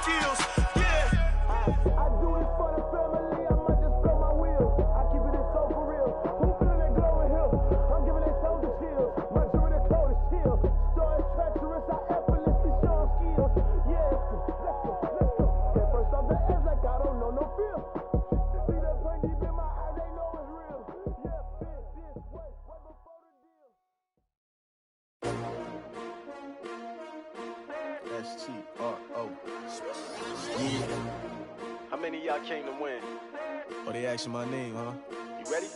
skills. Yeah. I do it for the family, I might just blow my wheels. I keep it in soul for real. Who feeling that glowing hill? I'm giving that soldier chills. My jewelry the coldest chill. Story treacherous, I effortlessly show them skills. Yeah, let's go. Get first off the edge like I don't know no feel. See that pain deep in my eyes, they know it's real. Yeah, this way before the deal. STRO. Yeah. How many of y'all came to win? Oh, they asking my name, huh? You ready?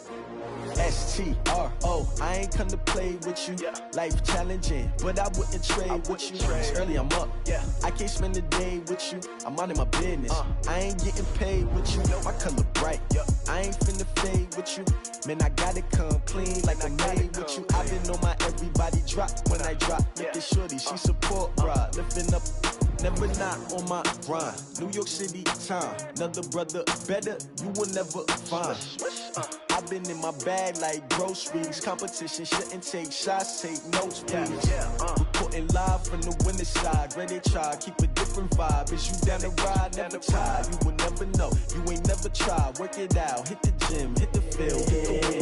STRO. I ain't come to play with you. Yeah. Life challenging, but I wouldn't trade with you. It's early, I'm up. Yeah. I can't spend the day with you. I'm out of my business. I ain't getting paid with you. My color bright. Yeah. I ain't finna fade with you. Man, I gotta come clean like I made with you. I been on my everybody drop when I drop. Look at shorty, she support ride. Lifting up. Never not on my grind. New York City time. Another brother better, you will never find. I've been in my bag like groceries. Competition shouldn't take shots, take notes, please. Reporting live from the winning side. Ready to try, keep a different vibe. Is you down the ride, never tired. You will never know, you ain't never tried. Work it out, hit the gym, hit the field.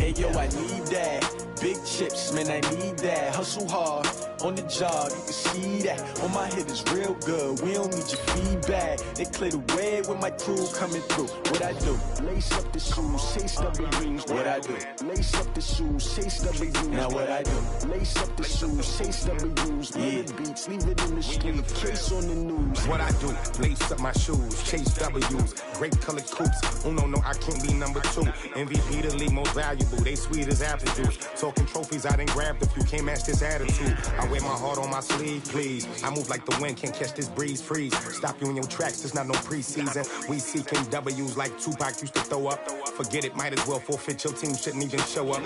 Hey yo, I need that. Big chips, man, I need that. Hustle hard, on the job, you can see that. On my hit is real good, we don't need your feedback. They clear the way with my crew coming through. What I do? Lace up the shoes, chase W's. What I do? Lace up the shoes, chase W's. Now what I do? Lace up the shoes, chase W's. Yeah, beats, leave it in the street, case on the news. What I do? Lace up my shoes, chase W's. Great colored coops. Oh no, I can't be number 2. MVP the league most valuable. They sweet as apple juice. Talking trophies, I done grabbed a few. Can't match this attitude. I wear my heart on my sleeve, please. I move like the wind, can't catch this breeze. Freeze. Stop you in your tracks. There's not no preseason. We seeking W's like Tupac used to throw up. Forget it, might as well forfeit. Your team shouldn't even show up.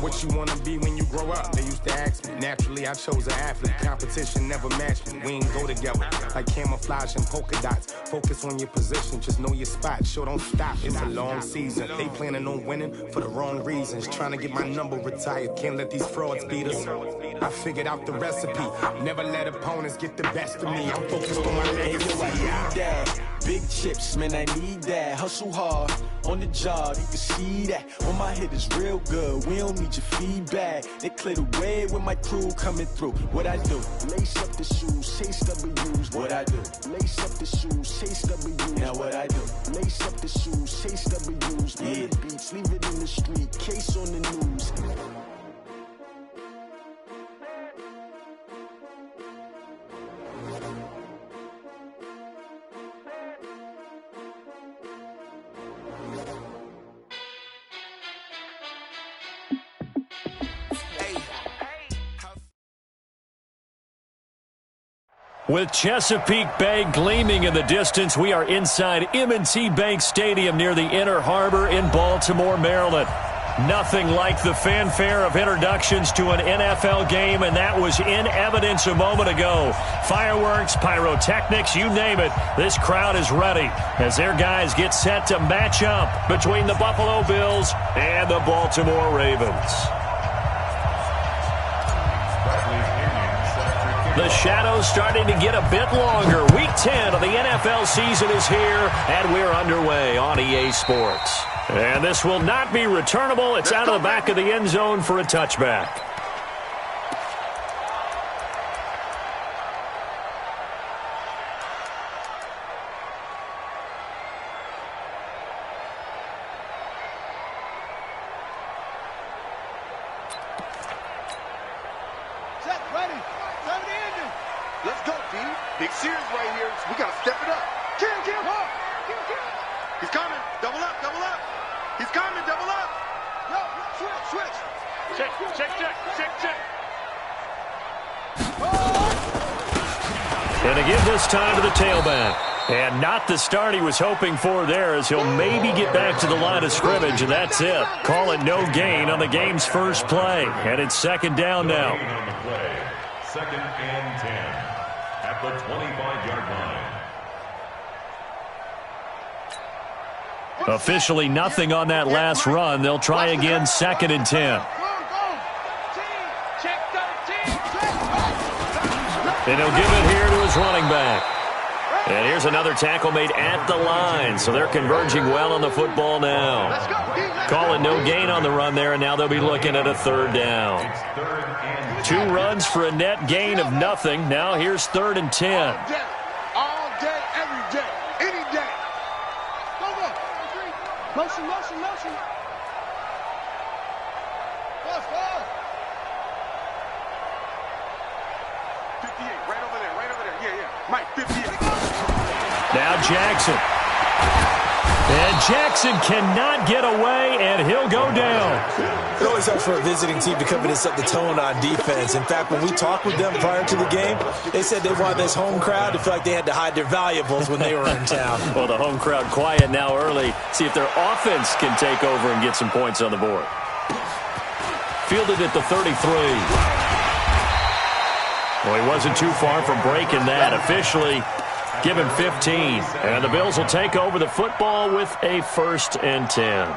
What you wanna be when you grow up? They used to ask me. Naturally, I chose an athlete. Competition never matched me. We ain't go together like camouflage and polka dots. Focus on your position, just know your spot. Sure, don't stop. It's a long season. They planning on winning for the wrong reasons. Trying to get my number retired. Can't let these frauds beat us. I figured out the recipe. Never let opponents get the best of me. I'm focused on my legacy. I need that. Big chips, man, I need that. Hustle hard, on the job, you can see that. On my hit is real good, we don't need your feedback. They clear the way with my crew coming through. What I do? Lace up the shoes, chase W's. What I do? Lace up the shoes, chase W's. Now what I do? Lace up the shoes, chase W's. Yeah, beats, leave it in the street, case on the news. With Chesapeake Bay gleaming in the distance, we are inside M&T Bank Stadium near the Inner Harbor in Baltimore, Maryland. Nothing like the fanfare of introductions to an NFL game, and that was in evidence a moment ago. Fireworks, pyrotechnics, you name it. This crowd is ready as their guys get set to match up between the Buffalo Bills and the Baltimore Ravens. The shadows starting to get a bit longer. Week 10 of the NFL season is here, and we're underway on EA Sports. And this will not be returnable. It's out of the back of the end zone for a touchback. Let's go, team. Big series right here. So we got to step it up. Kill. He's coming. Double up. He's coming. Double up. No, switch. Check. And to give this time to the tailback. And not the start he was hoping for there, as he'll maybe get back to the line of scrimmage, and that's it. Call it no gain on the game's first play. And it's second down now. Second and 10 at the 25-yard line. Officially nothing on that last run. They'll try again, second and 10. And he'll give it here to his running back. And here's another tackle made at the line, so they're converging well on the football now. Call it no gain on the run there, and now they'll be looking at a third down. 2 runs for a net gain of nothing. Now here's 3rd and 10. All day, every day, any day. Go. Motion. Fast. 58, right over there. Yeah. Mike, 58. Now Jackson. And Jackson cannot get away, and he'll go down. It always helps for a visiting team to come in and set the tone on defense. In fact, when we talked with them prior to the game, they said they wanted this home crowd to feel like they had to hide their valuables when they were in town. Well, the home crowd quiet now early. See if their offense can take over and get some points on the board. Fielded at the 33. Well, he wasn't too far from breaking that. Officially, give him 15. And the Bills will take over the football with a 1st and 10.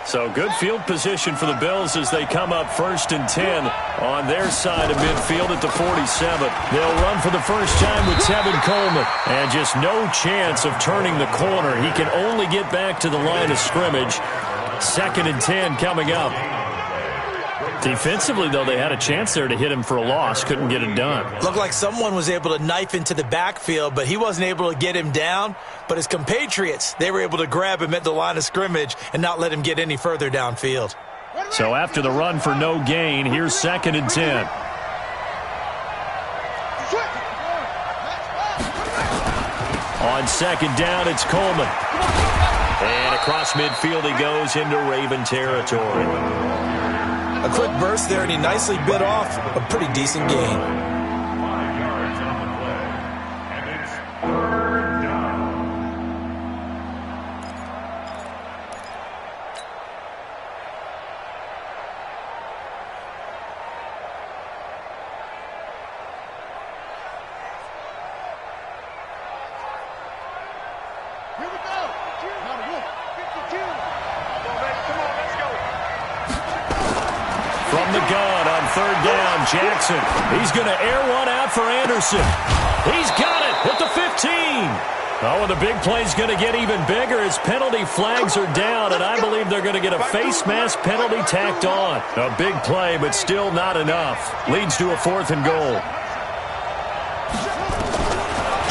So good field position for the Bills as they come up 1st and 10 on their side of midfield at the 47. They'll run for the first time with Tevin Coleman. And just no chance of turning the corner. He can only get back to the line of scrimmage. 2nd and 10 coming up. Defensively, though, they had a chance there to hit him for a loss. Couldn't get it done. Looked like someone was able to knife into the backfield, but he wasn't able to get him down. But his compatriots, they were able to grab him at the line of scrimmage and not let him get any further downfield. So after the run for no gain, here's 2nd and 10. On 2nd down, it's Coleman. And across midfield he goes into Raven territory. A quick burst there, and he nicely bit off a pretty decent gain. 5 yards on the play, and it's 3rd down. Here we go. Number 52. Come on, let's go. From the gun on 3rd down, Jackson. He's going to air one out for Anderson. He's got it at the 15. Oh, and the big play's going to get even bigger as penalty flags are down, and I believe they're going to get a face mask penalty tacked on. A big play, but still not enough. Leads to a 4th and goal.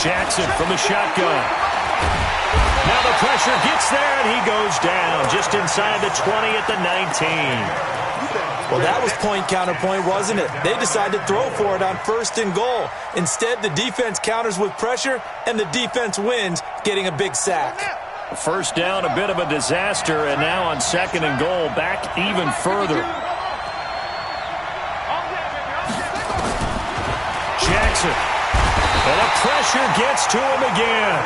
Jackson from the shotgun. Now the pressure gets there, and he goes down just inside the 20 at the 19. Well, that was point-counterpoint, wasn't it? They decided to throw for it on 1st and goal. Instead, the defense counters with pressure, and the defense wins, getting a big sack. 1st down, a bit of a disaster, and now on 2nd and goal, back even further. Jackson. And the pressure gets to him again.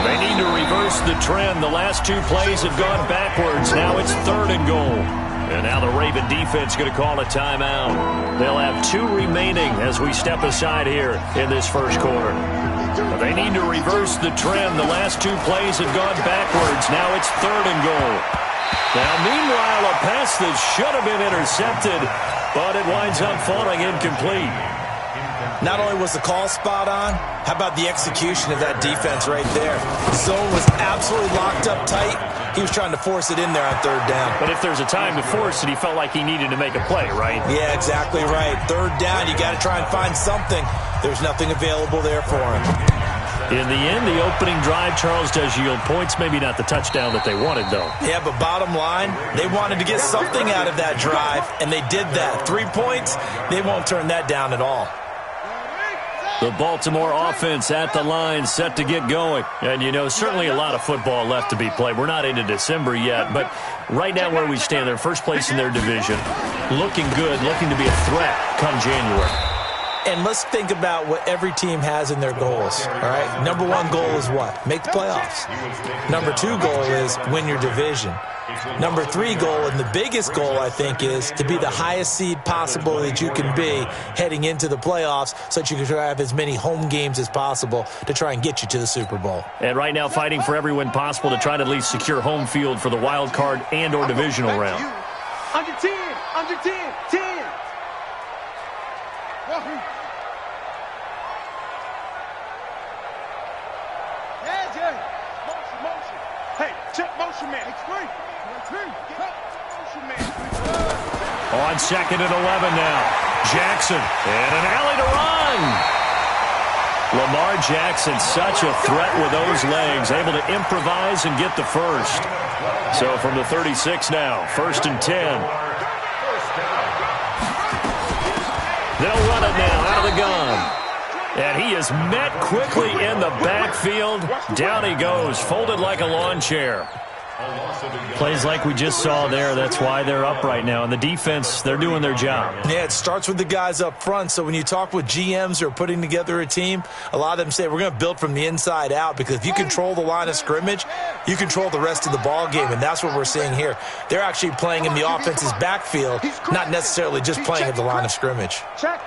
They need to reverse the trend. The last 2 plays have gone backwards. Now it's 3rd and goal. And now the Raven defense going to call a timeout. They'll have 2 remaining as we step aside here in this 1st quarter. They need to reverse the trend. The last 2 plays have gone backwards. Now it's 3rd and goal. Now, meanwhile, a pass that should have been intercepted, but it winds up falling incomplete. Not only was the call spot on, how about the execution of that defense right there? Zone was absolutely locked up tight. He was trying to force it in there on 3rd down. But if there's a time to force it, he felt like he needed to make a play, right? Yeah, exactly right. 3rd down, you got to try and find something. There's nothing available there for him. In the end, the opening drive, Charles, does yield points. Maybe not the touchdown that they wanted, though. Yeah, but bottom line, they wanted to get something out of that drive, and they did that. 3 points, they won't turn that down at all. The Baltimore offense at the line, set to get going. And, you know, certainly a lot of football left to be played. We're not into December yet, but right now where we stand, they're 1st place in their division. Looking good, looking to be a threat come January. And let's think about what every team has in their goals, all right? Number one goal is what? Make the playoffs. Number two goal is win your division. Number three goal, and the biggest goal, I think, is to be the highest seed possible that you can be heading into the playoffs so that you can try to have as many home games as possible to try and get you to the Super Bowl. And right now fighting for every win possible to try to at least secure home field for the wild card and or divisional round. Under 10, under 10, 10. Motion. Hey, check motion man. Motion man. On 2nd and 11 now. Jackson and an alley to run. Lamar Jackson, such a threat with those legs, able to improvise and get the first. So from the 36 now, 1st and 10. They'll run it now out of the gun. And he is met quickly in the backfield. Down he goes, folded like a lawn chair. Plays like we just saw there. That's why they're up right now. And the defense, they're doing their job. Yeah, it starts with the guys up front. So when you talk with GMs who are putting together a team, a lot of them say we're going to build from the inside out, because if you control the line of scrimmage, you control the rest of the ball game. And that's what we're seeing here. They're actually playing in the offense's backfield, not necessarily just playing at the line of scrimmage. Check.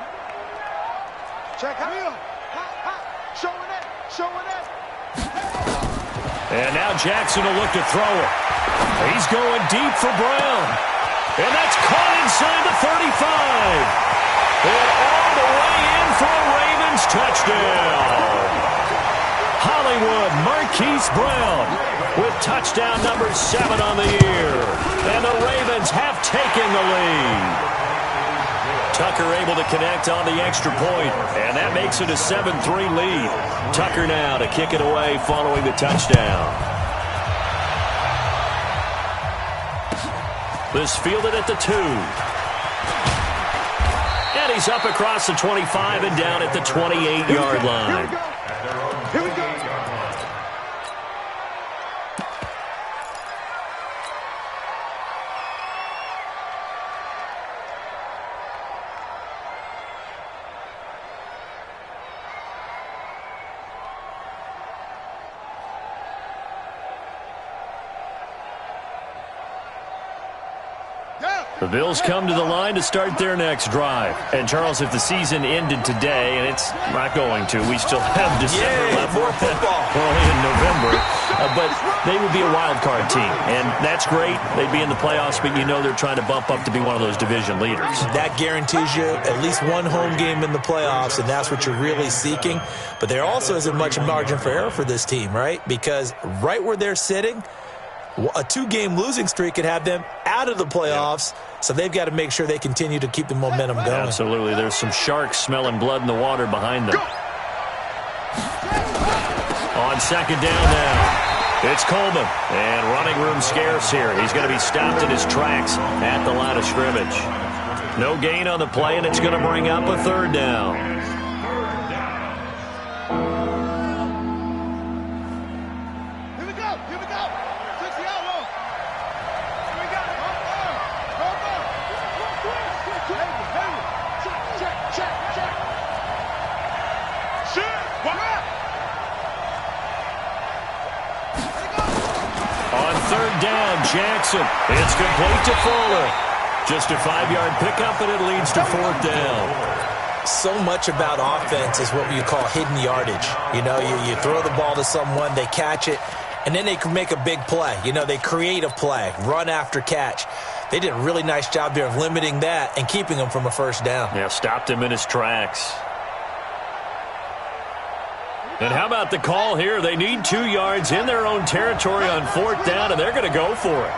Showing it. And now Jackson will look to throw it. He's going deep for Brown. And that's caught inside the 35. And all the way in for a Ravens touchdown. Hollywood Marquise Brown with touchdown number 7 on the year. And the Ravens have taken the lead. Tucker able to connect on the extra point, and that makes it a 7-3 lead. Tucker now to kick it away following the touchdown. This fielded at the 2. And he's up across the 25 and down at the 28-yard line. Here we go. The Bills come to the line to start their next drive. And, Charles, if the season ended today, and it's not going to, we still have December left. More football. Early in November. But they would be a wild card team. And that's great. They'd be in the playoffs, but you know they're trying to bump up to be one of those division leaders. That guarantees you at least one home game in the playoffs, and that's what you're really seeking. But there also isn't much margin for error for this team, right? Because right where they're sitting, a 2-game losing streak could have them out of the playoffs, so they've got to make sure they continue to keep the momentum going. Absolutely. There's some sharks smelling blood in the water behind them. On 2nd down now, it's Coleman, and running room scarce here. He's going to be stopped in his tracks at the line of scrimmage. No gain on the play, and it's going to bring up a 3rd down. On 3rd down, Jackson. It's complete to Fuller. Just a 5-yard pickup, and it leads to 4th down. So much about offense is what you call hidden yardage. You know, you throw the ball to someone, they catch it, and then they can make a big play. You know, they create a play, run after catch. They did a really nice job there of limiting that and keeping him from a 1st down. Yeah, stopped him in his tracks. And how about the call here? They need 2 yards in their own territory on 4th down, and they're going to go for it.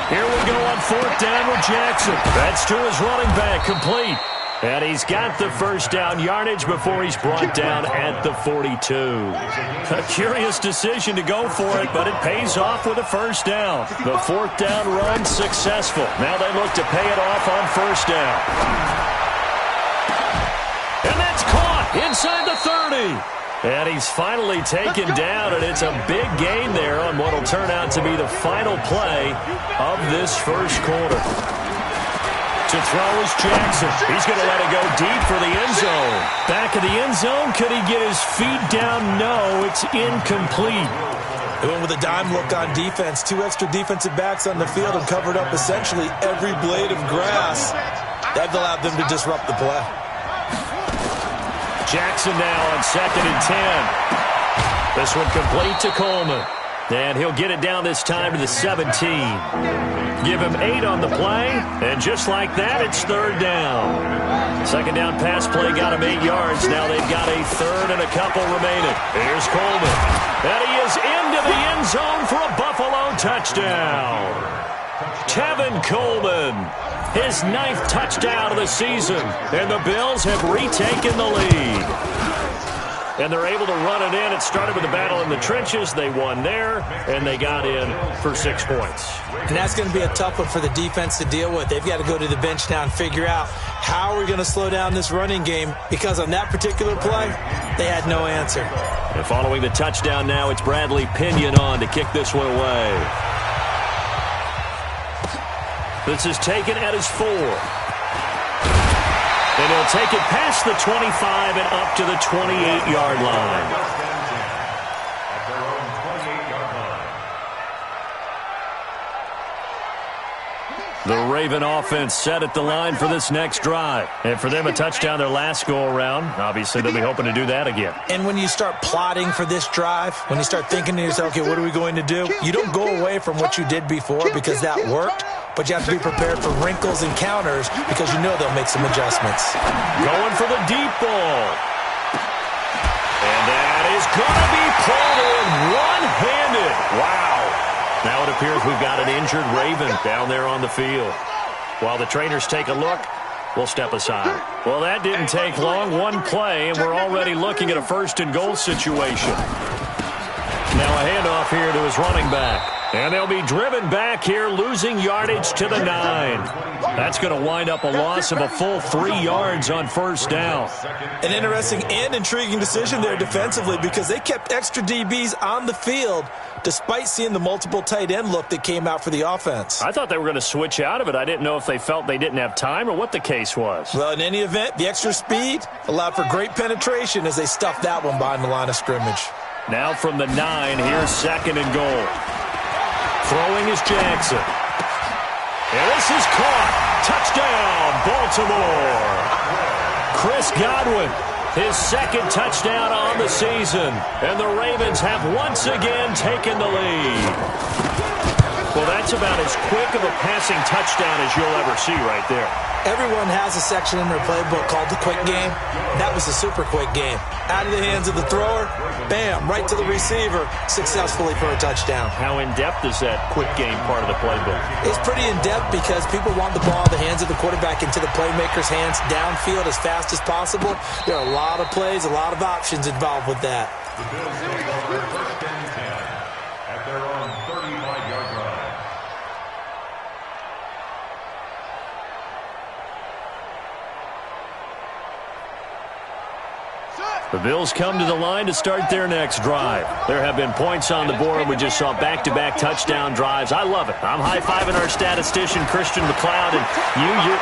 Here we go on 4th down with Jackson. That's to his running back, complete. And he's got the 1st down yardage before he's brought down at the 42. A curious decision to go for it, but it pays off with a 1st down. The 4th down run successful. Now they look to pay it off on 1st down. And that's caught inside the 30. And he's finally taken down, and it's a big gain there on what will turn out to be the final play of this 1st quarter. To throw is Jackson. He's going to let it go deep for the end zone. Back of the end zone. Could he get his feet down? No, it's incomplete. They went with a dime look on defense. 2 extra defensive backs on the field and covered up essentially every blade of grass. That allowed them to disrupt the play. Jackson now on 2nd and 10. This one complete to Coleman. And he'll get it down this time to the 17. Give him 8 on the play, and just like that, it's 3rd down. 2nd down pass play got him 8 yards. Now they've got a 3rd and a couple remaining. Here's Coleman. And he is into the end zone for a Buffalo touchdown. Tevin Coleman, his 9th touchdown of the season, and the Bills have retaken the lead. And they're able to run it in. It started with a battle in the trenches. They won there, and they got in for 6 points. And that's going to be a tough one for the defense to deal with. They've got to go to the bench now and figure out how we're going to slow down this running game, because on that particular play, they had no answer. And following the touchdown now, it's Bradley Pinion on to kick this one away. This is taken at his 4. And he'll take it past the 25 and up to the 28-yard line. The Raven offense set at the line for this next drive. And for them, a touchdown their last go-around. Obviously, they'll be hoping to do that again. And when you start plotting for this drive, when you start thinking to yourself, okay, what are we going to do? You don't go away from what you did before because that worked, but you have to be prepared for wrinkles and counters because you know they'll make some adjustments. Going for the deep ball. And that is going to be pulled in one-handed. Wow. Now it appears we've got an injured Raven down there on the field. While the trainers take a look, we'll step aside. Well, that didn't take long. One play, and we're already looking at a 1st and goal situation. Now a handoff here to his running back. And they'll be driven back here, losing yardage to the 9. That's going to wind up a loss of a full 3 yards on 1st down. An interesting and intriguing decision there defensively because they kept extra DBs on the field despite seeing the multiple tight end look that came out for the offense. I thought they were going to switch out of it. I didn't know if they felt they didn't have time or what the case was. Well, in any event, the extra speed allowed for great penetration as they stuffed that one behind the line of scrimmage. Now from the 9, here's 2nd and goal. Throwing is Jackson. And this is caught. Touchdown, Baltimore. Chris Godwin, his 2nd touchdown on the season. And the Ravens have once again taken the lead. Well, that's about as quick of a passing touchdown as you'll ever see right there. Everyone has a section in their playbook called the quick game. That was a super quick game. Out of the hands of the thrower, bam, right to the receiver, successfully for a touchdown. How in-depth is that quick game part of the playbook? It's pretty in-depth because people want the ball in the hands of the quarterback into the playmaker's hands downfield as fast as possible. There are a lot of plays, a lot of options involved with that. The Bills are first and 10 at their own 35-yard line. The Bills come to the line to start their next drive. There have been points on the board. We just saw back-to-back touchdown drives. I love it. I'm high-fiving our statistician, Christian McLeod, and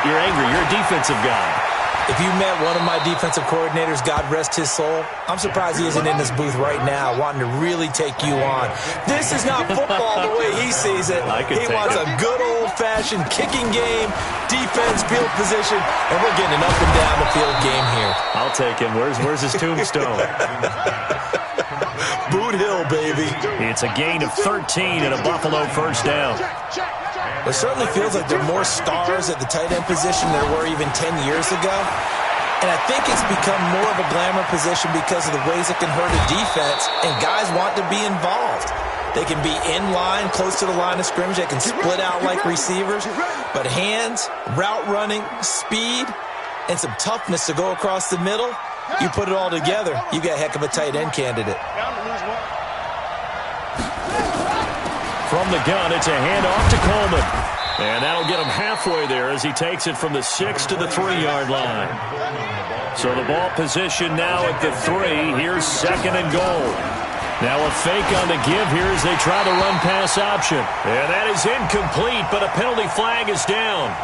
you're angry. You're a defensive guy. If you met one of my defensive coordinators, God rest his soul, I'm surprised he isn't in this booth right now wanting to really take you on. This is not football the way he sees it. He wants a good old-fashioned kicking game, defense, field position, and we're getting an up-and-down the field game here. I'll take him. Where's his tombstone? Boot Hill, baby. It's a gain of 13 and a Buffalo 1st down. It certainly feels like there are more stars at the tight end position than there were even 10 years ago. And I think it's become more of a glamour position because of the ways it can hurt a defense, and guys want to be involved. They can be in line, close to the line of scrimmage. They can split out like receivers. But hands, route running, speed, and some toughness to go across the middle, you put it all together, you got a heck of a tight end candidate. From the gun, it's a handoff to Coleman. And that'll get him halfway there as he takes it from the 6 to the 3-yard line. So the ball position now at the 3. Here's 2nd and goal. Now a fake on the give here as they try the run-pass option. And that is incomplete, but a penalty flag is down.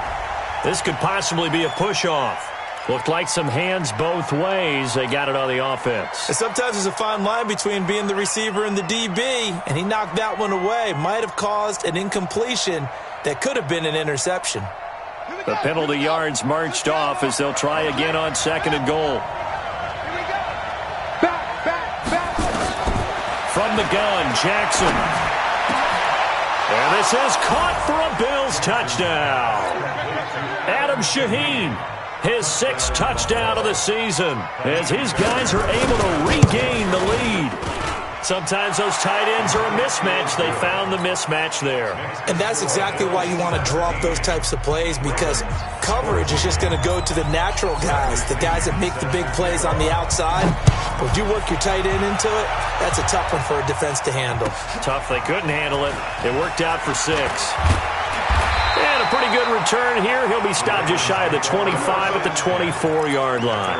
This could possibly be a push-off. Looked like some hands both ways. They got it on the offense. And sometimes there's a fine line between being the receiver and the DB, and he knocked that one away. Might have caused an incompletion that could have been an interception. The penalty yards marched off as they'll try again on 2nd and goal. From the gun, Jackson. And this is caught for a Bills touchdown. Adam Shaheen, his 6th touchdown of the season, as his guys are able to regain the lead. Sometimes those tight ends are a mismatch. They found the mismatch there. And that's exactly why you want to draw up those types of plays, because coverage is just going to go to the natural guys, the guys that make the big plays on the outside. But if you work your tight end into it, that's a tough one for a defense to handle. Tough. They couldn't handle it. It worked out for 6. And a pretty good return here. He'll be stopped just shy of the 25 at the 24-yard line.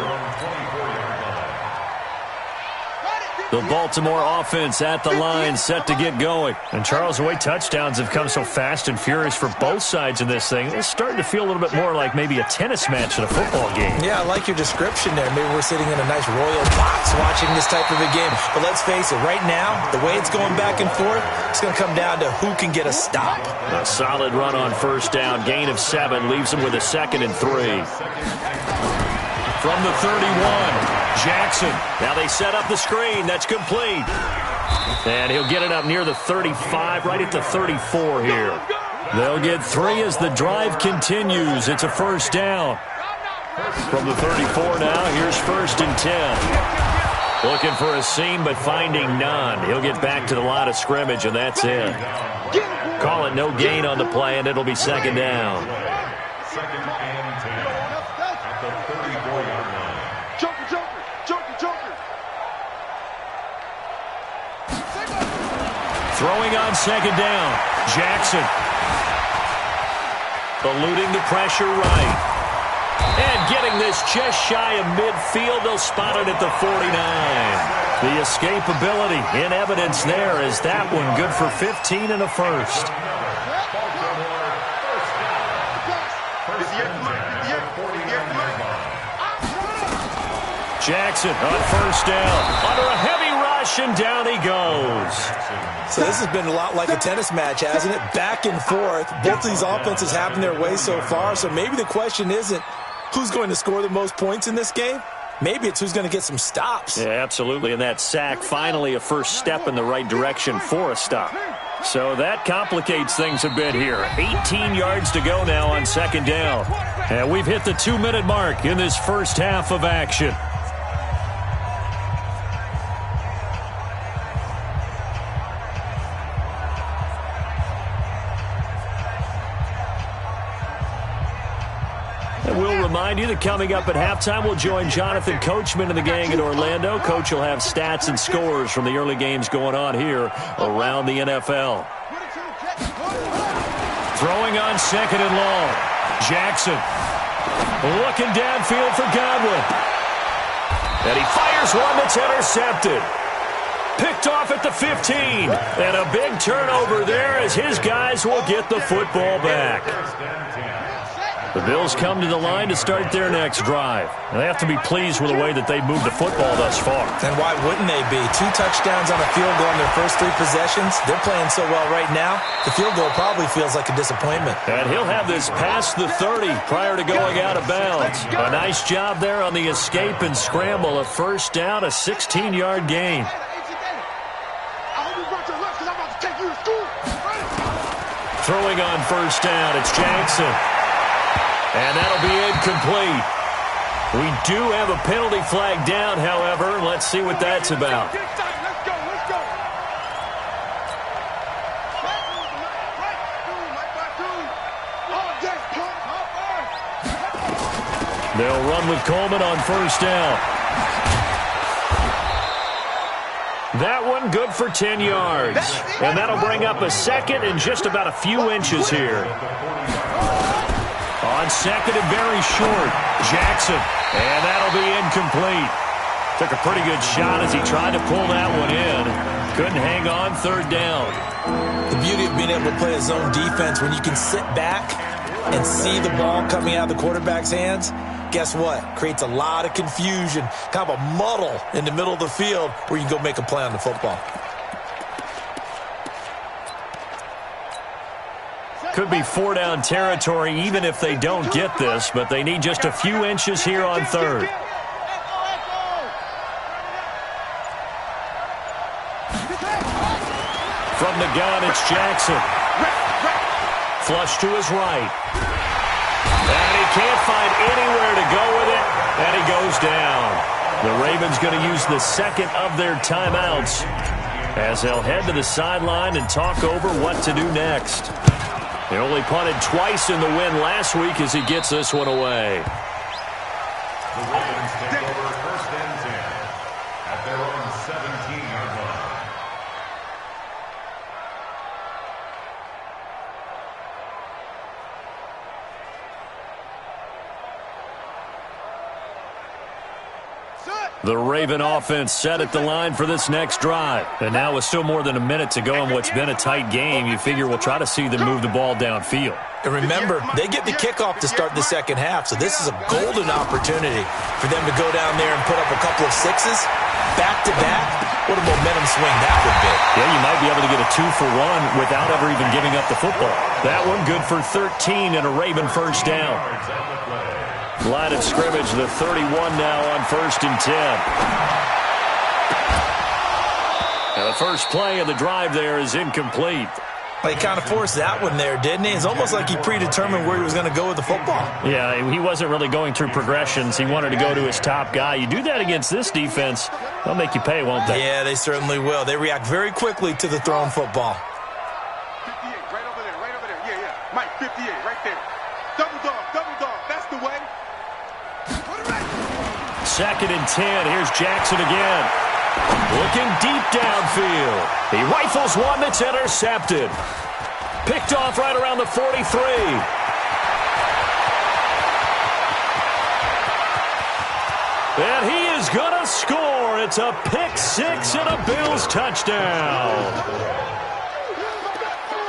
The Baltimore offense at the line, set to get going. And Charles, the way touchdowns have come so fast and furious for both sides in this thing, it's starting to feel a little bit more like maybe a tennis match than a football game. Yeah, I like your description there. Maybe we're sitting in a nice royal box watching this type of a game. But let's face it, right now, the way it's going back and forth, it's going to come down to who can get a stop. A solid run on 1st down, gain of 7, leaves them with a 2nd and 3. From the 31, Jackson. Now they set up the screen. That's complete. And he'll get it up near the 35, right at the 34 here. They'll get 3 as the drive continues. It's a 1st down. From the 34 now, here's 1st and 10. Looking for a seam, but finding none. He'll get back to the line of scrimmage, and that's it. Call it no gain on the play, and it'll be 2nd down. 2nd and 10 at the 34-yard line. Throwing on 2nd down, Jackson. Eluding the pressure right. And getting this just shy of midfield, they'll spot it at the 49. The escapability in evidence there is that one good for 15 and a 1st. Jackson on 1st down. Under a heavy rush, and down he goes. So this has been a lot like a tennis match, hasn't it? Back and forth. Both of these offenses having their way so far. So maybe the question isn't who's going to score the most points in this game. Maybe it's who's going to get some stops. Yeah, absolutely. And that sack, finally a first step in the right direction for a stop. So that complicates things a bit here. 18 yards to go now on 2nd down. And we've hit the 2-minute mark in this first half of action. Remind you that coming up at halftime, we'll join Jonathan Coachman and the gang in Orlando. Coach will have stats and scores from the early games going on here around the NFL. Throwing on 2nd and long. Jackson looking downfield for Godwin. And he fires one that's intercepted. Picked off at the 15. And a big turnover there as his guys will get the football back. The Bills come to the line to start their next drive. And they have to be pleased with the way that they've moved the football thus far. And why wouldn't they be? 2 touchdowns on a field goal in their first 3 possessions. They're playing so well right now, the field goal probably feels like a disappointment. And he'll have this past the 30 prior to going out of bounds. A nice job there on the escape and scramble. A 1st down, a 16-yard gain. Throwing on 1st down, it's Jackson. And that'll be incomplete. We do have a penalty flag down, however. Let's see what that's about. They'll run with Coleman on 1st down. That one good for 10 yards. And that'll bring up a 2nd and just about a few inches here. On 2nd and very short, Jackson. And that'll be incomplete. Took a pretty good shot as he tried to pull that one in. Couldn't hang on 3rd down. The beauty of being able to play a zone defense when you can sit back and see the ball coming out of the quarterback's hands, guess what? Creates a lot of confusion, kind of a muddle in the middle of the field where you can go make a play on the football. Could be 4-down territory even if they don't get this, but they need just a few inches here on third. From the gun, it's Jackson. Flush to his right. And he can't find anywhere to go with it, and he goes down. The Ravens going to use the second of their timeouts as they'll head to the sideline and talk over what to do next. They only punted twice in the win last week as he gets this one away. The Ravens take over first and 10 at their own 17-yard line. The Raven offense set at the line for this next drive. And now with still more than a minute to go in what's been a tight game, you figure we'll try to see them move the ball downfield. And remember, they get the kickoff to start the second half, so this is a golden opportunity for them to go down there and put up a couple of sixes, back-to-back. What a momentum swing that would be. Yeah, you might be able to get a 2-for-1 without ever even giving up the football. That one good for 13 and a Raven first down. Line of scrimmage, the 31 now on first and 10. And the first play of the drive there is incomplete. Well, he kind of forced that one there, didn't he? It's almost like he predetermined where he was going to go with the football. Yeah, he wasn't really going through progressions. He wanted to go to his top guy. You do that against this defense, they'll make you pay, won't they? Yeah, they certainly will. They react very quickly to the thrown football. 58, right over there. Yeah. Mike, 58, right there. Double dog. That's the way. Second and 10. Here's Jackson again. Looking deep downfield. He rifles one that's intercepted. Picked off right around the 43. And he is going to score. It's a pick six and a Bills touchdown.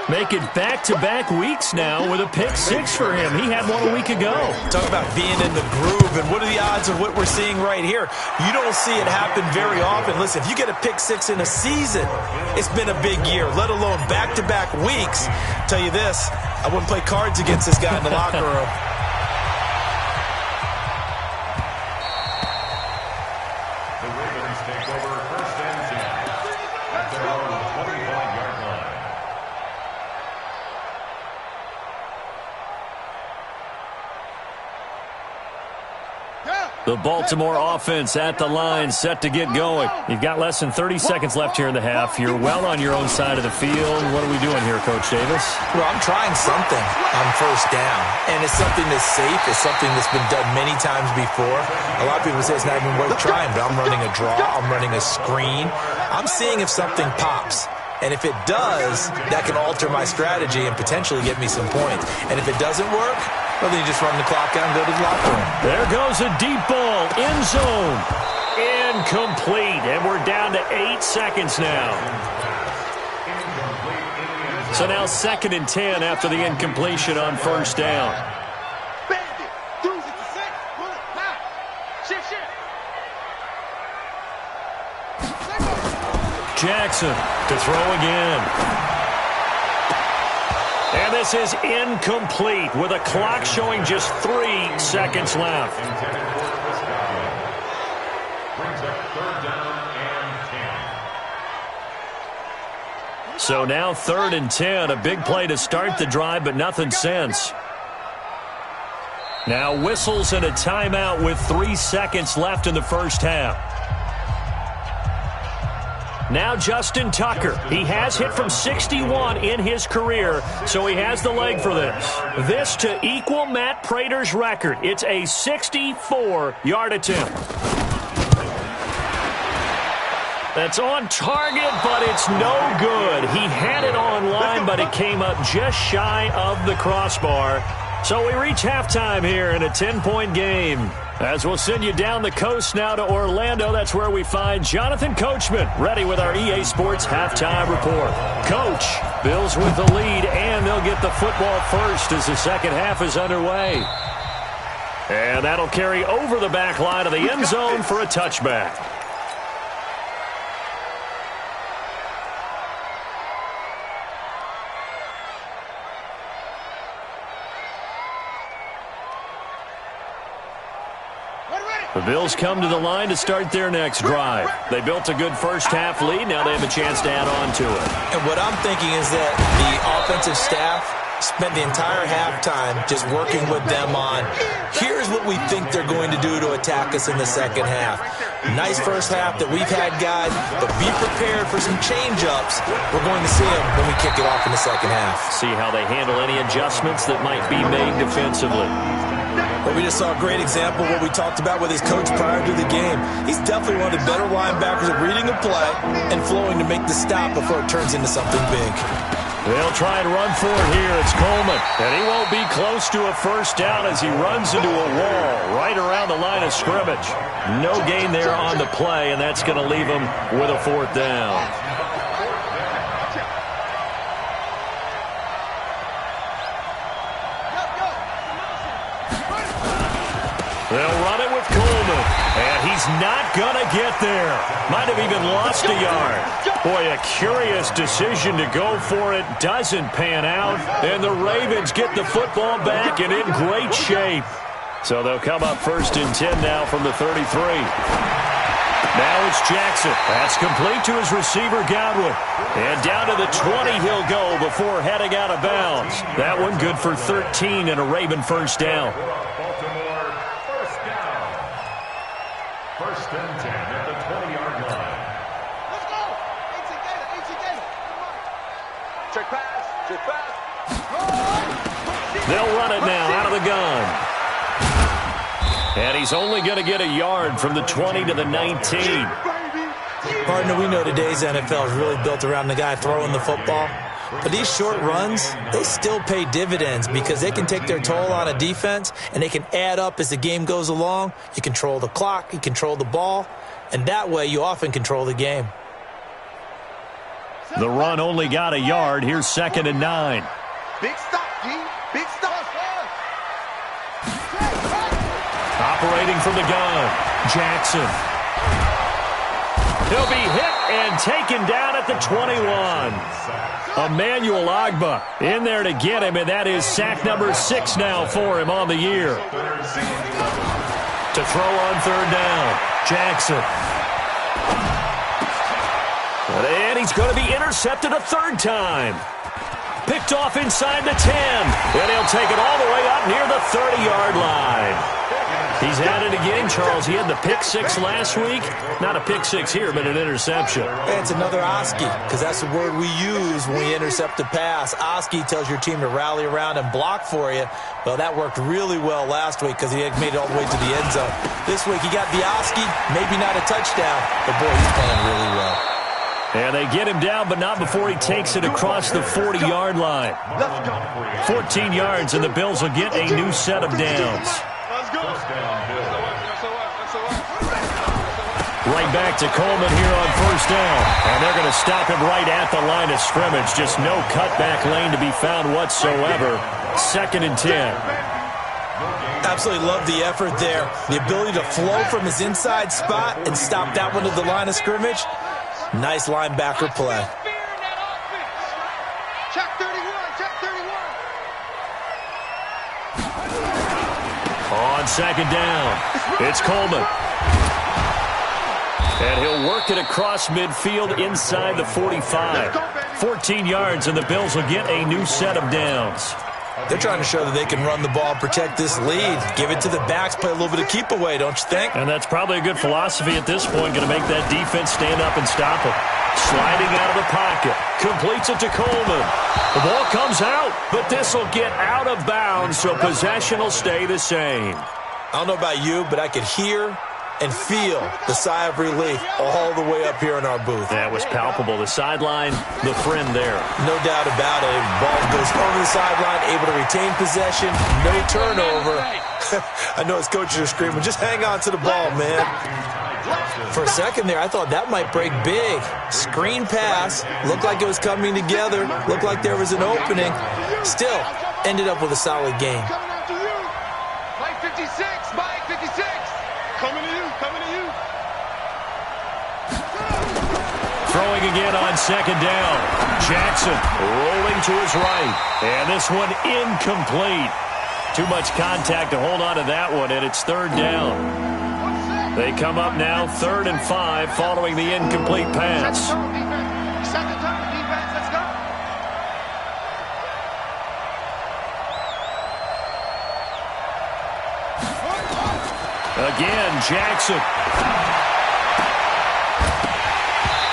Make it back-to-back weeks now with a pick six for him. He had one a week ago. Talk about being in the groove, and what are the odds of what we're seeing right here? You don't see it happen very often. Listen, if you get a pick six in a season, it's been a big year, let alone back-to-back weeks. Tell you this, I wouldn't play cards against this guy in the locker room. The Ravens take over first and 10 at their own 25-yard line. The Baltimore offense at the line, set to get going. You've got less than 30 seconds left here in the half. You're well on your own side of the field. What are we doing here, Coach Davis? Well, I'm trying something on first down, and it's something that's safe. It's something that's been done many times before. A lot of people say it's not even worth trying, but I'm running a draw. I'm running a screen. I'm seeing if something pops. And if it does, that can alter my strategy and potentially get me some points. And if it doesn't work, well, then you just run the clock out and go to the locker room. There goes a deep ball, end zone. Incomplete, and we're down to 8 seconds now. So now second and 10 after the incompletion on first down. Jackson to throw again. And this is incomplete with a clock showing just 3 seconds left. Brings up third down and 10. So now third and 10, a big play to start the drive, but nothing since. Now whistles and a timeout with 3 seconds left in the first half. Now Justin Tucker. He has hit from 61 in his career, so he has the leg for this. This to equal Matt Prater's record. It's a 64-yard attempt. That's on target, but it's no good. He had it on line, but it came up just shy of the crossbar. So we reach halftime here in a 10-point game. As we'll send you down the coast now to Orlando, that's where we find Jonathan Coachman, ready with our EA Sports Halftime Report. Coach, Bills with the lead, and they'll get the football first as the second half is underway. And that'll carry over the back line of the end zone for a touchback. The Bills come to the line to start their next drive. They built a good first-half lead. Now they have a chance to add on to it. And what I'm thinking is that the offensive staff spent the entire halftime just working with them on, here's what we think they're going to do to attack us in the second half. Nice first half that we've had, guys, but be prepared for some change-ups. We're going to see them when we kick it off in the second half. See how they handle any adjustments that might be made defensively. But we just saw a great example of what we talked about with his coach prior to the game. He's definitely one of the better linebackers at reading a play and flowing to make the stop before it turns into something big. They'll try and run for it here. It's Coleman. And he won't be close to a first down as he runs into a wall right around the line of scrimmage. No gain there on the play, and that's going to leave him with a fourth down. They'll run it with Coleman, and he's not going to get there. Might have even lost a yard. Boy, a curious decision to go for it. Doesn't pan out, and the Ravens get the football back and in great shape. So they'll come up first and 10 now from the 33. Now it's Jackson. That's complete to his receiver, Godwin. And down to the 20 he'll go before heading out of bounds. That one good for 13 and a Raven first down. First and 10 at the 20-yard line. Let's go. 18 Gator. Check pass. They'll run it now out of the gun. And he's only going to get a yard from the 20 to the 19. Partner, we know today's NFL is really built around the guy throwing the football. But these short runs, they still pay dividends because they can take their toll on a defense and they can add up as the game goes along. You control the clock, you control the ball, and that way you often control the game. The run only got a yard. Here's 2nd and 9. Big stop, G. Big stop. Operating from the gun, Jackson. He'll be hit and taken down at the 21. Emmanuel Ogbah in there to get him, and that is sack number 6 now for him on the year. To throw on third down, Jackson. And he's going to be intercepted a third time. Picked off inside the 10. And he'll take it all the way up near the 30-yard line. He's at it again, Charles. He had the pick 6 last week. Not a pick 6 here, but an interception. It's another Oski, because that's the word we use when we intercept a pass. Oski tells your team to rally around and block for you. Well, that worked really well last week because he had made it all the way to the end zone. This week he got the Oski, maybe not a touchdown, but boy, he's playing really well. And they get him down, but not before he takes it across the 40-yard line. 14 yards, and the Bills will get a new set of downs. Right back to Coleman here on first down. And they're going to stop him right at the line of scrimmage. Just no cutback lane to be found whatsoever. 2nd and 10. Absolutely love the effort there. The ability to flow from his inside spot and stop that one to the line of scrimmage. Nice linebacker play. Check 31. On 2nd down, it's Coleman. And he'll work it across midfield inside the 45. 14 yards, and the Bills will get a new set of downs. They're trying to show that they can run the ball and protect this lead. Give it to the backs, play a little bit of keep away, don't you think? And that's probably a good philosophy at this point, going to make that defense stand up and stop it. Sliding out of the pocket, completes it to Coleman. The ball comes out, but this will get out of bounds, so possession will stay the same. I don't know about you, but I could hear and feel the sigh of relief all the way up here in our booth. That was palpable. The sideline, the friend there. No doubt about it. Ball goes over the sideline, able to retain possession, no turnover. I know his coaches are screaming, just hang on to the ball, man. For a second there, I thought that might break big. Screen pass, looked like it was coming together, looked like there was an opening. Still, ended up with a solid game. Coming after you. Mike 56, Mike 56. Coming to you, coming to you. Throwing again on second down. Jackson rolling to his right. And this one incomplete. Too much contact to hold on to that one, and it's third down. They come up now 3rd and 5 following the incomplete pass. Set the tone, defense. Let's go. Again, Jackson.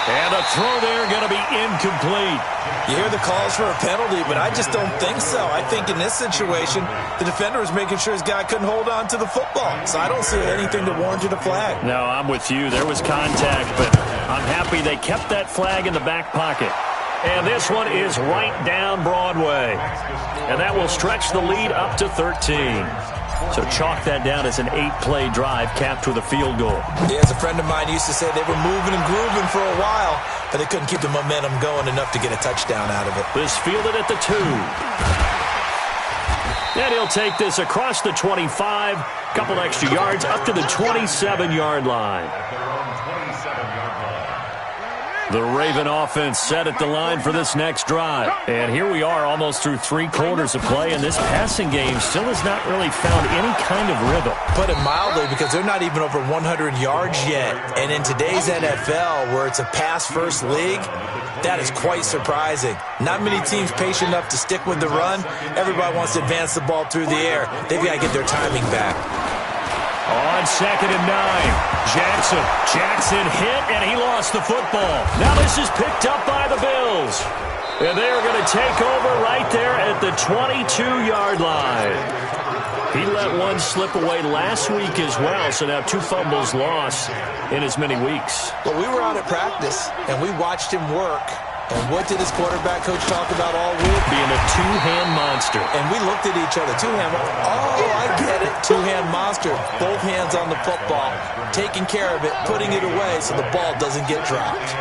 And a throw there going to be incomplete. You hear the calls for a penalty, but I just don't think so. I think in this situation, the defender was making sure his guy couldn't hold on to the football. So I don't see anything to warrant a flag. No, I'm with you. There was contact, but I'm happy they kept that flag in the back pocket. And this one is right down Broadway. And that will stretch the lead up to 13. So chalk that down as an 8-play drive capped with a field goal. Yeah, as a friend of mine used to say, they were moving and grooving for a while, but they couldn't keep the momentum going enough to get a touchdown out of it. This fielded at the 2. And he'll take this across the 25, couple extra yards up to the 27-yard line. The Raven offense set at the line for this next drive. And here we are almost through 3 quarters of play, and this passing game still has not really found any kind of rhythm. Put it mildly, because they're not even over 100 yards yet. And in today's NFL, where it's a pass-first league, that is quite surprising. Not many teams patient enough to stick with the run. Everybody wants to advance the ball through the air. They've got to get their timing back. On 2nd and 9, Jackson hit, and he lost the football. Now this is picked up by the Bills. And they are going to take over right there at the 22-yard line. He let one slip away last week as well, so now 2 fumbles lost in as many weeks. Well, we were out at practice, and we watched him work. And what did his quarterback coach talk about all week? Being a 2-hand monster. And we looked at each other. 2-hand. Oh, I get it. 2-hand monster. Both hands on the football. Taking care of it. Putting it away so the ball doesn't get dropped.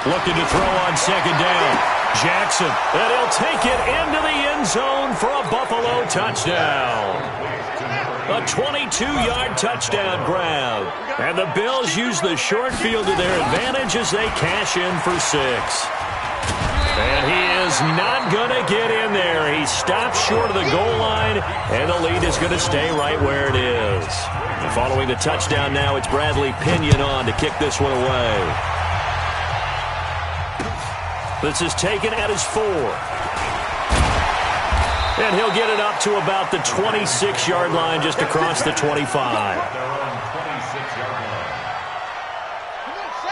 Looking to throw on 2nd down. Jackson. And he'll take it into the end zone for a Buffalo touchdown. A 22-yard touchdown grab. And the Bills use the short field to their advantage as they cash in for 6. And he is not going to get in there. He stops short of the goal line, and the lead is going to stay right where it is. And following the touchdown now, it's Bradley Pinion on to kick this one away. This is taken at his 4. And he'll get it up to about the 26-yard line just across the 25.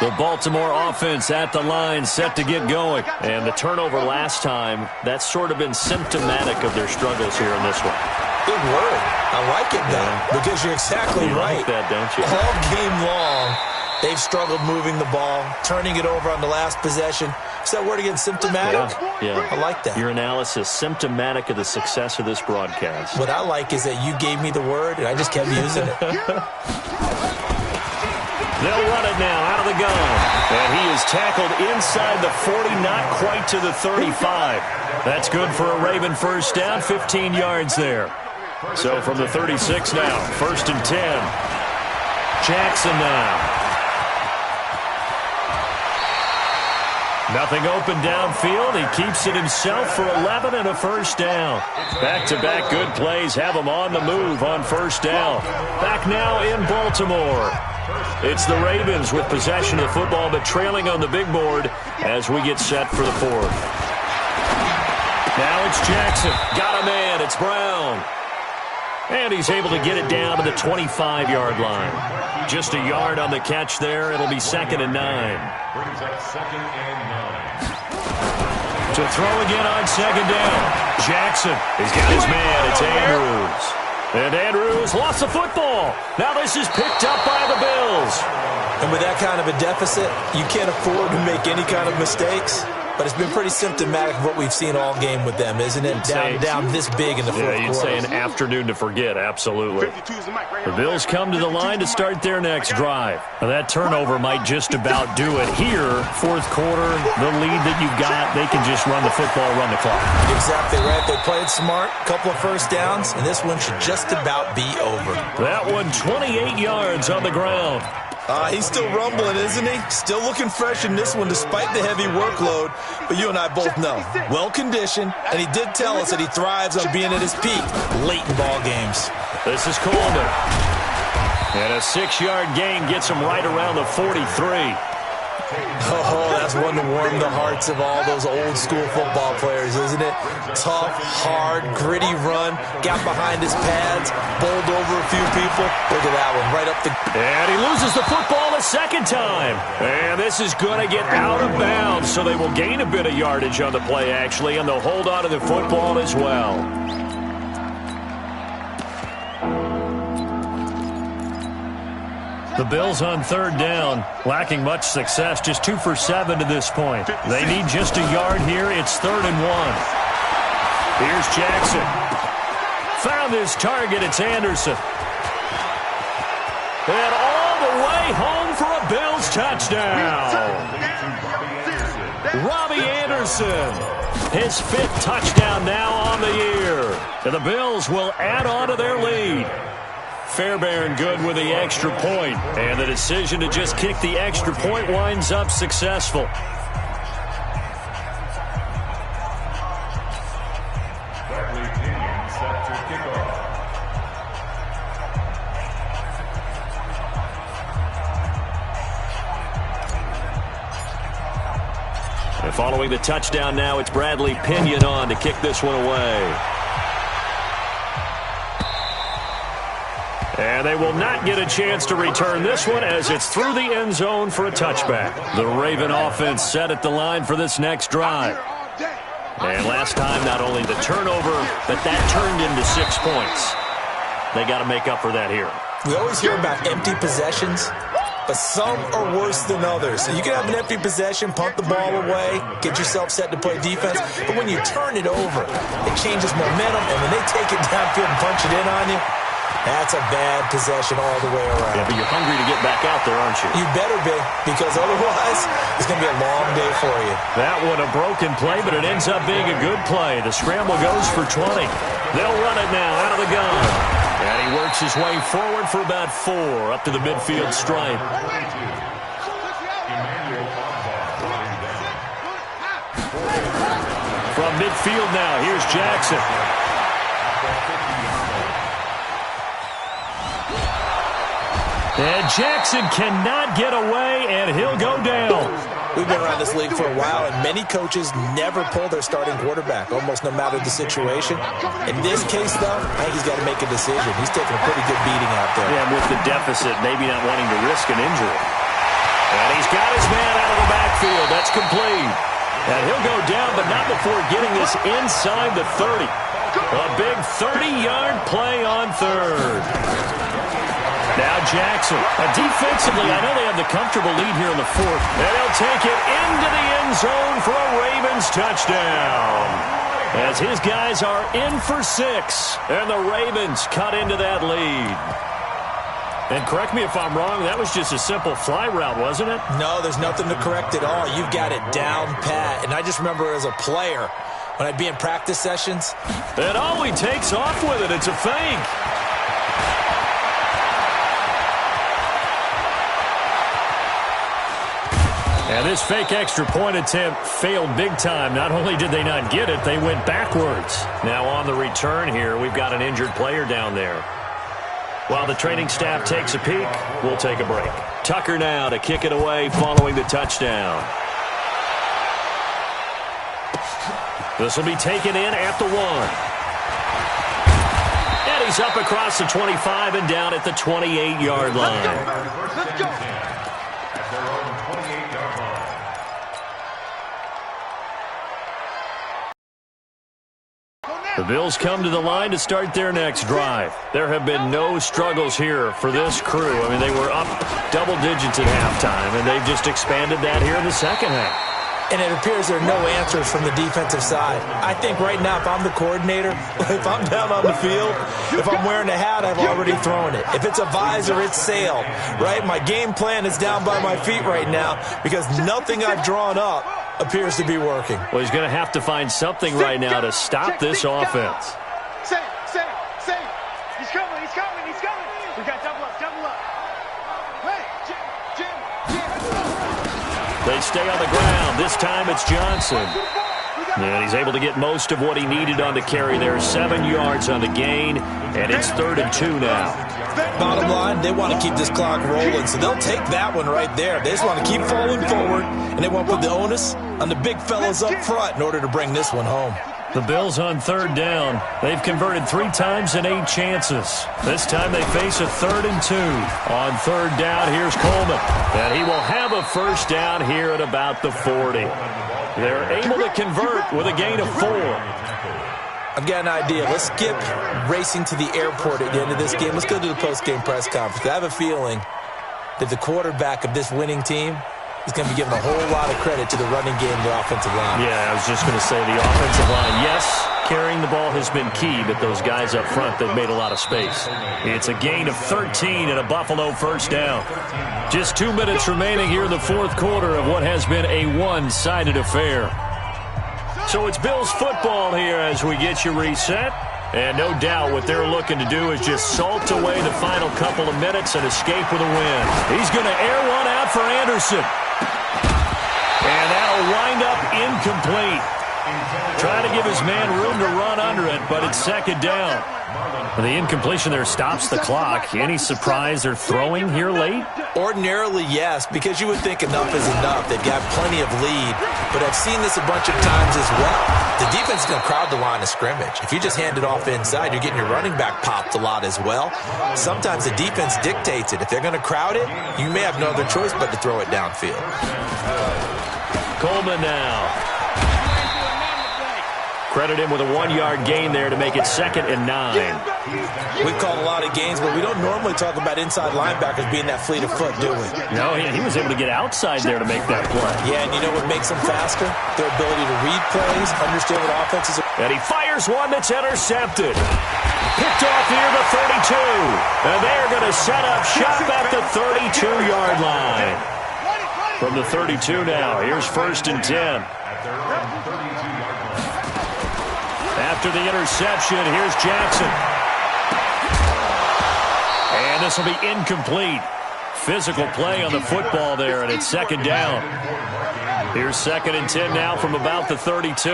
The Baltimore offense at the line set to get going. And the turnover last time, that's sort of been symptomatic of their struggles here in this one. Good word. I like it, though, because you're exactly right. You like that, don't you? All game long, they've struggled moving the ball, turning it over on the last possession. Is that word again, symptomatic? Yeah. I like that. Your analysis, symptomatic of the success of this broadcast. What I like is that you gave me the word, and I just kept using it. They'll run it now out of the gun. And he is tackled inside the 40, not quite to the 35. That's good for a Raven first down, 15 yards there. So from the 36 now, 1st and 10. Jackson now. Nothing open downfield. He keeps it himself for 11 and a first down. Back-to-back good plays have him on the move on first down. Back now in Baltimore. It's the Ravens with possession of the football, but trailing on the big board as we get set for the 4th. Now it's Jackson. Got a man. It's Brown. And he's able to get it down to the 25-yard line. Just a yard on the catch there. It'll be 2nd and 9. Brings up 2nd and 9. To throw again on 2nd down. Jackson. He's got his man. It's Andrews. And Andrews lost the football. Now this is picked up by the Bills. And with that kind of a deficit, you can't afford to make any kind of mistakes. But it's been pretty symptomatic of what we've seen all game with them, isn't it? Down this big in the fourth quarter. Yeah, you'd say an afternoon to forget, absolutely. The Bills come to the line to start their next drive. Now, that turnover might just about do it here. Fourth quarter, the lead that you've got, they can just run the football, run the clock. Exactly right. They played smart, couple of first downs, and this one should just about be over. That one 28 yards on the ground. He's still rumbling, isn't he? Still looking fresh in this one despite the heavy workload. But you and I both know, well-conditioned, and he did tell us that he thrives on being at his peak late in ball games. This is Coleman. And a 6-yard gain gets him right around the 43. Oh, that's one to warm the hearts of all those old-school football players, isn't it? Tough, hard, gritty run, got behind his pads, bowled over a few people. Look at that one, right up the... And he loses the football a second time. And this is going to get out of bounds, so they will gain a bit of yardage on the play, actually, and they'll hold on to the football as well. The Bills on third down, lacking much success, just 2 for 7 to this point. They need just a yard here. It's 3rd and 1. Here's Jackson. Found his target. It's Anderson. And all the way home for a Bills touchdown. Robbie Anderson, his 5th touchdown now on the year. And the Bills will add on to their lead. Fairbairn good with the extra point, and the decision to just kick the extra point winds up successful. Bradley Pinion set to kickoff. And following the touchdown now, it's Bradley Pinion on to kick this one away. And they will not get a chance to return this one as it's through the end zone for a touchback. The Raven offense set at the line for this next drive. And last time, not only the turnover, but that turned into 6 points. They got to make up for that here. We always hear about empty possessions, but some are worse than others. So you can have an empty possession, punt the ball away, get yourself set to play defense. But when you turn it over, it changes momentum. And when they take it downfield and punch it in on you, that's a bad possession all the way around. Yeah, but you're hungry to get back out there, aren't you? You better be, because otherwise it's going to be a long day for you. That one a broken play, but it ends up being a good play. The scramble goes for 20. They'll run it now out of the gun. And he works his way forward for about 4 up to the midfield stripe. From midfield now, here's Jackson. And Jackson cannot get away, and he'll go down. We've been around this league for a while, and many coaches never pull their starting quarterback, almost no matter the situation. In this case, though, I think he's got to make a decision. He's taking a pretty good beating out there. Yeah, with the deficit, maybe not wanting to risk an injury. And he's got his man out of the backfield. That's complete. And he'll go down, but not before getting this inside the 30. A big 30-yard play on third. Now Jackson. Defensively, I know they have the comfortable lead here in the 4th. And he'll take it into the end zone for a Ravens touchdown. As his guys are in for 6. And the Ravens cut into that lead. And correct me if I'm wrong, that was just a simple fly route, wasn't it? No, there's nothing to correct at all. You've got it down pat. And I just remember as a player, when I'd be in practice sessions. And all he takes off with it, it's a fake. And this fake extra point attempt failed big time. Not only did they not get it, they went backwards. Now on the return here, we've got an injured player down there. While the training staff takes a peek, we'll take a break. Tucker now to kick it away following the touchdown. This will be taken in at the 1. And he's up across the 25 and down at the 28-yard line. Let's go. At their own 28-yard line. The Bills come to the line to start their next drive. There have been no struggles here for this crew. I mean, they were up double digits at halftime, and they've just expanded that here in the second half. And it appears there are no answers from the defensive side. I think right now, if I'm the coordinator, if I'm down on the field, if I'm wearing a hat, I've already thrown it. If it's a visor, it's sail, right? My game plan is down by my feet right now because nothing I've drawn up appears to be working. Well, he's going to have to find something right now to stop this offense. Save. He's coming. We got double up. Hey, Jim. They stay on the ground. This time it's Johnson. And he's able to get most of what he needed on the carry there. 7 yards on the gain, and it's 3rd and 2 now. Bottom line, they want to keep this clock rolling, so they'll take that one right there. They just want to keep falling forward, and they want to put the onus on the big fellas up front in order to bring this one home. The Bills on 3rd down. They've converted 3 times in 8 chances. This time they face a 3rd and 2. On 3rd down, here's Coleman. And he will have a first down here at about the 40. They're able to convert with a gain of 4. I've got an idea. Let's skip racing to the airport at the end of this game. Let's go to the post-game press conference. I have a feeling that the quarterback of this winning team is going to be given a whole lot of credit to the running game and the offensive line. Yeah, I was just going to say the offensive line, yes, carrying the ball has been key, but those guys up front, they've made a lot of space. It's a gain of 13 and a Buffalo first down. Just 2 minutes remaining here in the 4th quarter of what has been a one-sided affair. So it's Bills football here as we get you reset. And no doubt what they're looking to do is just salt away the final couple of minutes and escape with a win. He's going to air one out for Anderson. And that'll wind up incomplete. Trying to give his man room to run under it, but it's 2nd down. The incompletion there stops the clock. Any surprise they're throwing here late? Ordinarily, yes, because you would think enough is enough. They've got plenty of lead, but I've seen this a bunch of times as well. The defense is going to crowd the line of scrimmage. If you just hand it off inside, you're getting your running back popped a lot as well. Sometimes the defense dictates it. If they're going to crowd it, you may have no other choice but to throw it downfield. Coleman now. Credit him with a 1-yard gain there to make it 2nd and 9. We've called a lot of games, but we don't normally talk about inside linebackers being that fleet of foot, do we? No, he was able to get outside there to make that play. Yeah, and you know what makes them faster? Their ability to read plays, understand what offenses are. And he fires one that's intercepted. Picked off near the 32. And they're going to set up shop at the 32-yard line. From the 32 now, here's 1st and 10. After the interception, here's Jackson. And this will be incomplete. Physical play on the football there, and it's 2nd down. Here's 2nd and 10 now from about the 32.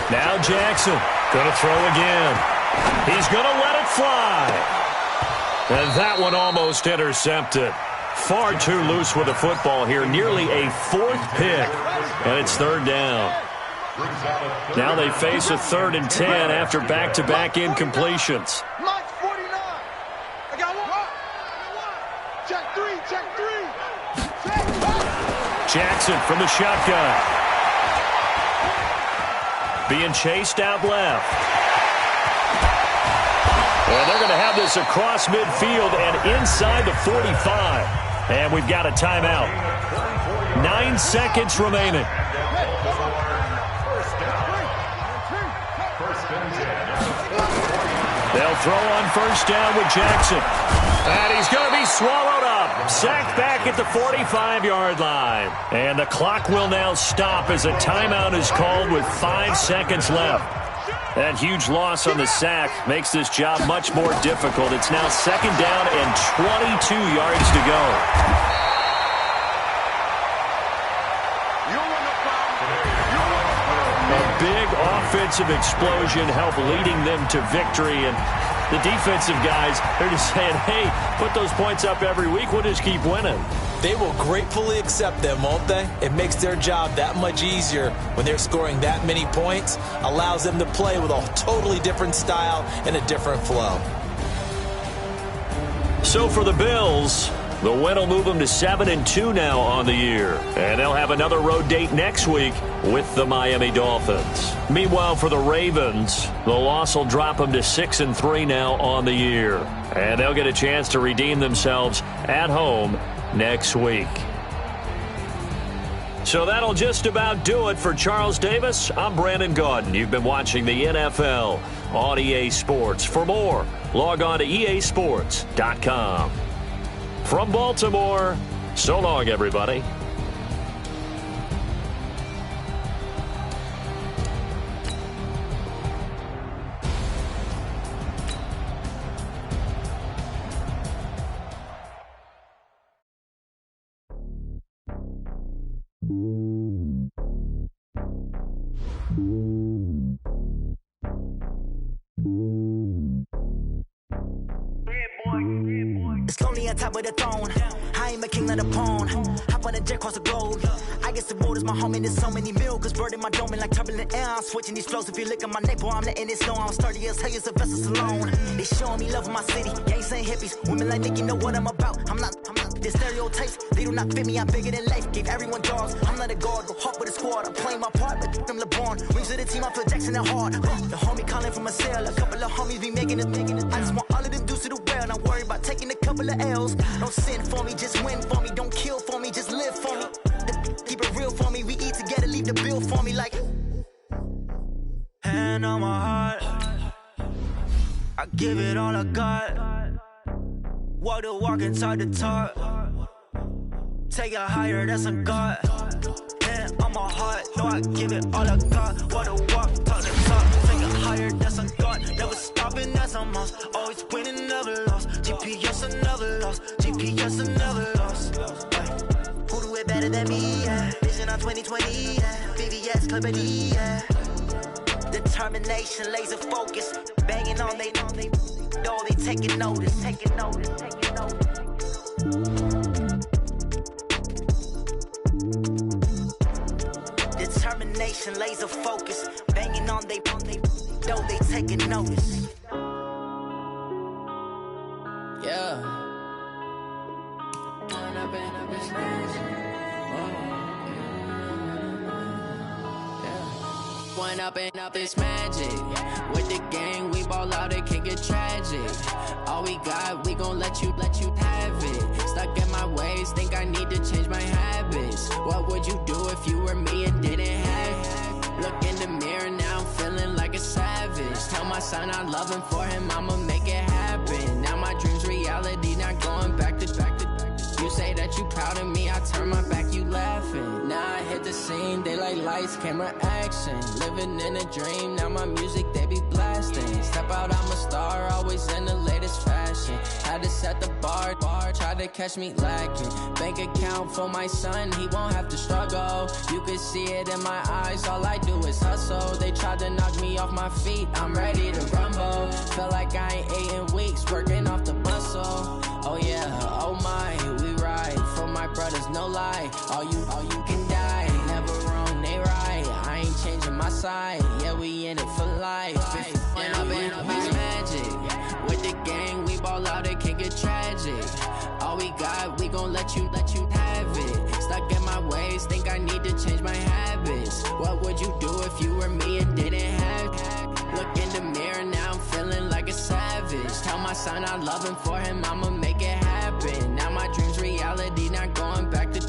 Now Jackson going to throw again. He's going to let it fly. And that one almost intercepted. Far too loose with the football here. Nearly a 4th pick. And it's 3rd down. Now they face a 3rd and 10 after back-to-back incompletions. Mike 49. I got one. Check 3. Jackson from the shotgun. Being chased out left. And they're going to have this across midfield and inside the 45. And we've got a timeout. 9 seconds remaining. They'll throw on 1st down with Jackson. And he's going to be swallowed up. Sacked back at the 45-yard line. And the clock will now stop as a timeout is called with 5 seconds left. That huge loss on the sack makes this job much more difficult. It's now 2nd down and 22 yards to go. A big offensive explosion helped leading them to victory. And the defensive guys, they're just saying, hey, put those points up every week. We'll just keep winning. They will gratefully accept them, won't they? It makes their job that much easier when they're scoring that many points. Allows them to play with a totally different style and a different flow. So for the Bills, The win will move them to 7-2 now on the year. And they'll have another road date next week with the Miami Dolphins. Meanwhile, for the Ravens, the loss will drop them to 6-3 now on the year. And they'll get a chance to redeem themselves at home next week. So that'll just about do it for Charles Davis. I'm Brandon Gaudin. You've been watching the NFL on EA Sports. For more, log on to easports.com. From Baltimore, so long, everybody. It's lonely on top of the throne. I ain't a king of the pawn. Hop on a jet across the globe. I guess the road is my home and there's so many milk. Bird in my dome and like turbulent air. I'm switching these flows. If you look at my neck, boy, I'm letting it snow. I'm sturdy as hell as a vessel alone. They showing me love in my city. Gangs ain't hippies. Women like Nick, you know what I'm about. I'm not. The stereotypes, they do not fit me. I'm bigger than life. Gave everyone dogs. I'm not a guard. Go hawk with a squad. I'm playing my part, but I'm LeBron. Rings of the team, I feel Jackson and hard. The homie calling from a cell. A couple of homies be making it. I just want all of them dudes to do well. Not worry about taking a couple of L's. Don't sin for me, just win for me. Don't kill for me, just live for me. Keep it real for me. We eat together, leave the bill for me like. Hand on my heart, I give it all I got. Walk the walk and talk the talk. Take it higher, that's a God. Hand on my heart, no, I give it all I got. Walk the walk, talk the talk. Take it higher, that's a God. Never stopping, that's a must. Always winning, never lost. GPS, I never lost. GPS, I never lost. Who do it better than me? Yeah. Vision on 2020. Yeah. VVS, Clippity. Yeah. Determination, laser focus. Banging on they know they taking notice. Taking notice. Taking notice. Determination, laser focus. Banging on they know they taking notice. Yeah. One up and up is magic. With the gang, we ball out, it can get tragic. All we got, we gon' let you have it. Stuck in my ways, think I need to change my habits. What would you do if you were me and didn't have it? Look in the mirror, now I'm feeling like a savage. Tell my son I love him, for him I'ma make it happen. Now my dream's reality, not going back to. You say that you proud of me, I turn my back, you laughing. Now I hit the scene, they like lights, camera, action. Living in a dream, now my music, they be blasting. Step out, I'm a star, always in the latest fashion. Had to set the bar, try to catch me lacking. Bank account for my son, he won't have to struggle. You can see it in my eyes, all I do is hustle. They tried to knock me off my feet, I'm ready to rumble. Feel like I ain't ate in weeks, working off the muscle. Oh yeah, oh my, we ride for my brothers, no lie. All you can die, never wrong, they right. I ain't changing my side, yeah, we in it for life. When I've been up is magic. With the gang, we ball out, it can get tragic. All we got, we gon' let you have it. Stuck in my ways, think I need to change my habits. What would you do if you were me and didn't have it? Look in the mirror, now I'm feeling like a savage. Tell my son I love him, for him I'ma make it happen. Now my dream's reality, not going back to.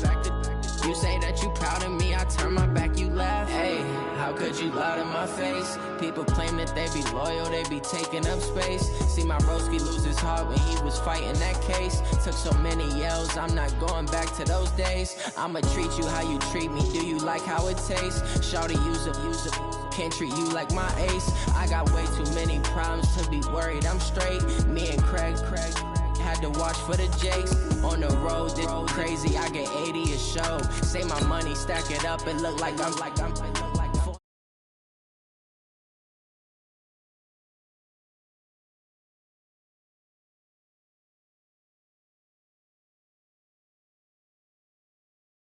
You say that you proud of me, I turn my back, you laugh. Hey, how could you lie to my face? People claim that they be loyal, they be taking up space. See my broski lose his heart when he was fighting that case. Took so many yells, I'm not going back to those days. I'ma treat you how you treat me, do you like how it tastes? Shawty, use it. Can't treat you like my ace. I got way too many problems to be worried, I'm straight. Me and Craig had to watch for the Jakes. On the road, this crazy, I get 80 a show. Say my money, stack it up, it look like I'm